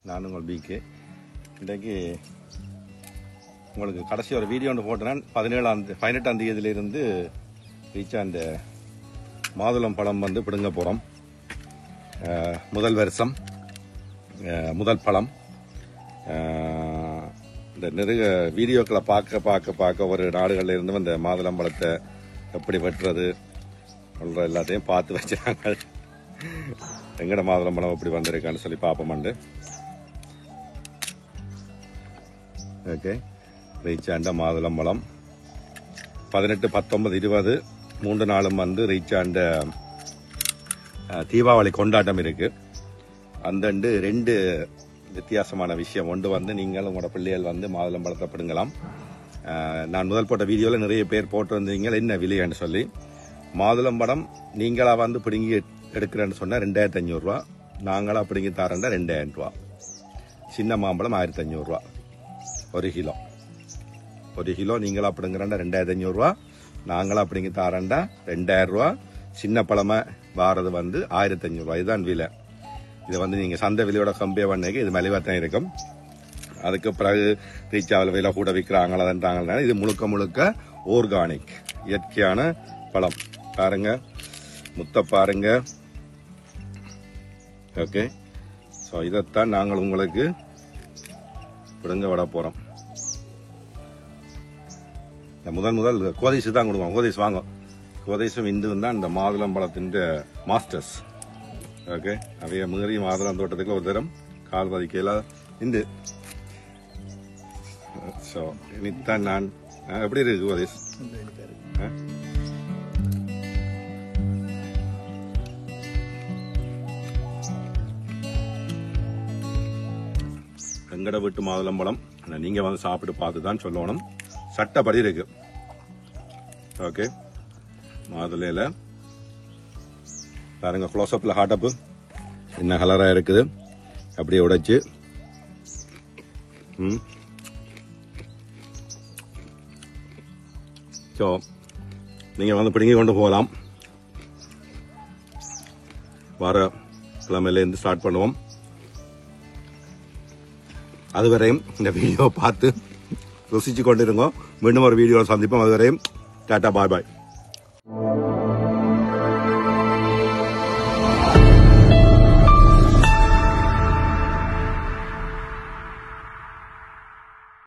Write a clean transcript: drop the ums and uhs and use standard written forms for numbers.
நான் உங்கள் பிகே. இன்றைக்கு உங்களுக்கு கடைசி ஒரு வீடியோ ஒன்று போட்டேன். 18ஆம் தேதியிலிருந்து ரீச்சாக அந்த மாதுளம் பழம் வந்து பிடுங்க போகிறோம். முதல் வருஷம் முதல் பழம். இந்த நிறைய வீடியோக்களை பார்க்க ஒரு நாடுகளில் இருந்து அந்த மாதுளம் பழத்தை எப்படி வெட்டுறது எல்லாத்தையும் பார்த்து வச்சாங்க. எங்கட மாதுளம் பழம் எப்படி வந்திருக்கான்னு சொல்லி பார்ப்போம்ண்டு. ஓகே, ரீச்சாண்ட மாதுளம் பழம் 18, 19, 20 3 நாளும் வந்து ரீச்சாண்ட தீபாவளி கொண்டாட்டம் இருக்கு. அந்த 2 வித்தியாசமான விஷயம். ஒன்று வந்து நீங்கள் உங்களோட பிள்ளைகள் வந்து மாதுளம் பழத்தை பிடுங்கலாம். நான் முதல் போட்ட வீடியோவில் நிறைய பேர் போட்டு வந்தீங்க என்ன விலையான்னு சொல்லி. மாதுளம் பழம் நீங்களா வந்து பிடுங்கி எடுக்கிறேன்னு சொன்னால் 2500 ரூபா, நாங்களா பிடுங்கி தாரண்டா 2000 ரூபா. சின்ன மாம்பழம் 1500 ரூபா ஒரு கிலோ நீங்களா பிடுங்குறேன்டா 2500 ரூபா, நாங்களா பிடுங்கி தாரண்டா 2000 ரூபா. சின்ன பழமை வாரது வந்து 1500 ரூபா. இதுதான் விலை. இதை வந்து நீங்கள் சந்தை விலையோட கம்பேர் பண்ணி இது மலிவாக தான் இருக்கும். அதுக்கு பிறகு ரீச்சாவில் விலை கூட விற்கிறாங்களா? இது முழுக்க ஆர்கானிக் இயற்கையான பழம். பாருங்க, முத்த பாருங்க. ஓகே, ஸோ இதைத்தான் நாங்கள் உங்களுக்கு பிடுங்க விட போகிறோம். முதல் கோதைசு தான் கொடுவோம். கோதைசு வாங்க. கோதைசும் இந்துவும் தான் இந்த மாதுளம் பழத்தின் மாஸ்டர்ஸ். ஓகே, அவைய மீறி மாதுளம் தோட்டத்துக்கு ஒரு தரம் கால் பதிக்கையில் இந்து. ஸோ இனித்தான் நான் எப்படி இருக்கு கோதைஸ்? எங்கட வீட்டு மாதுளம்பழம் நீங்க வந்து சாப்பிட்டு பார்த்து தான் சொல்லணும். சட்டப்படி இருக்கு. ஓகே, மாதுளையில பாருங்க, க்ளோஸ்அப்ல ஹாட்டப்பு என்ன கலரா இருக்குது. அப்படியே உடைச்சு ஸோ நீங்க வந்து பிடுங்கி கொண்டு போகலாம். வர கிழமையிலேருந்து ஸ்டார்ட் பண்ணுவோம். அதுவரையும் இந்த வீடியோ பார்த்து ருசிச்சு கொண்டிருங்க. மீண்டும் ஒரு வீடியோ சந்திப்போம். அதுவரையும் டாட்டா, பாய் பாய்.